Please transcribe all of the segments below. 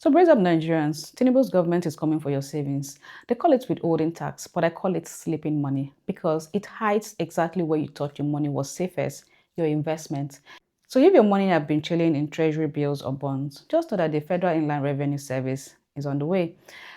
So brace up Nigerians, Tinubu's government is coming for your savings. They call it withholding tax, but I call it sleeping money because it hides exactly where you thought your money was safest, your investment. So if your money have been chilling in treasury bills or bonds, just know that the Federal Inland Revenue Service is on the way.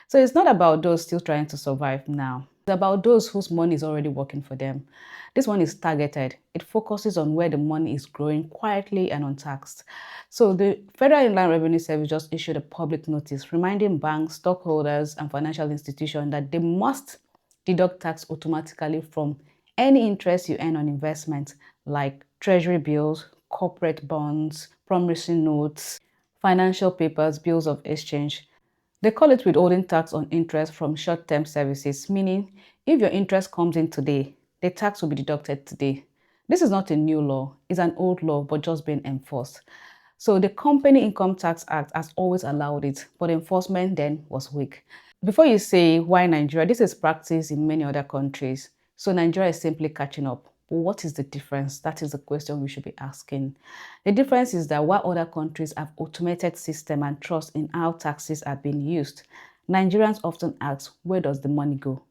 So it's not about those still trying to survive now. It's about those whose money is already working for them. This one is targeted. It focuses on where the money is growing quietly and untaxed. So the Federal Inland Revenue Service just issued a public notice reminding banks, stockholders, and financial institutions that they must deduct tax automatically from any interest you earn on investments like treasury bills, corporate bonds, promissory notes, financial papers, bills of exchange. They call it withholding tax on interest from short-term services, meaning if your interest comes in today, the tax will be deducted today. This is not a new law, it's an old law, but just being enforced. So the Company Income Tax Act has always allowed it, but enforcement then was weak. Before you say why Nigeria, this is practiced in many other countries. So Nigeria is simply catching up. But what is the difference? That is the question we should be asking. The difference is that while other countries have automated system and trust in how taxes are being used, Nigerians often ask, where does the money go?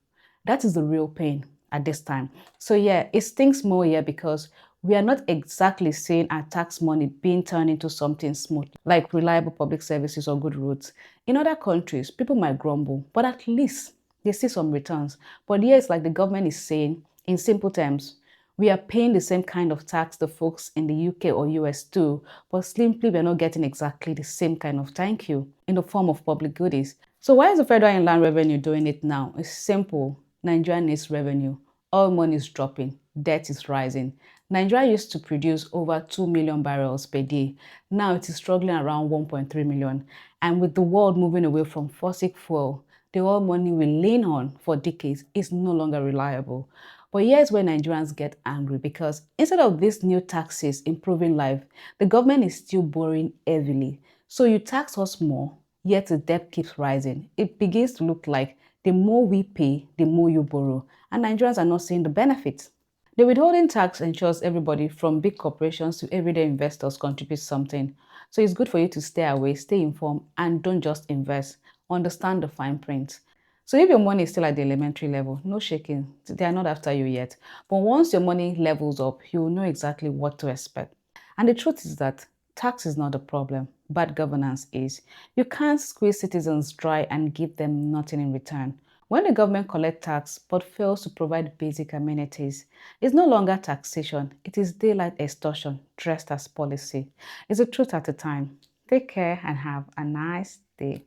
That is the real pain at this time. So yeah, it stings more here because we are not exactly seeing our tax money being turned into something smooth, like reliable public services or good roads. In other countries, people might grumble, but at least they see some returns. But here it's like the government is saying, in simple terms, we are paying the same kind of tax the folks in the UK or US do, but simply we're not getting exactly the same kind of thank you in the form of public goodies. So why is the Federal Inland Revenue doing it now? It's simple. Nigeria needs revenue. Oil money is dropping. Debt is rising. Nigeria used to produce over 2 million barrels per day. Now it is struggling around 1.3 million. And with the world moving away from fossil fuel, the oil money we lean on for decades is no longer reliable. But here's where Nigerians get angry because instead of these new taxes improving life, the government is still borrowing heavily. So you tax us more, yet the debt keeps rising. It begins to look like the more we pay, the more you borrow. And Nigerians are not seeing the benefits. The withholding tax ensures everybody from big corporations to everyday investors contributes something. So it's good for you to stay away, stay informed, and don't just invest. Understand the fine print. So if your money is still at the elementary level, no shaking. They are not after you yet. But once your money levels up, you will know exactly what to expect. And the truth is that tax is not the problem. Bad governance is. You can't squeeze citizens dry and give them nothing in return. When the government collects tax but fails to provide basic amenities, it's no longer taxation, it is daylight extortion dressed as policy. It's the truth at the time. Take care and have a nice day.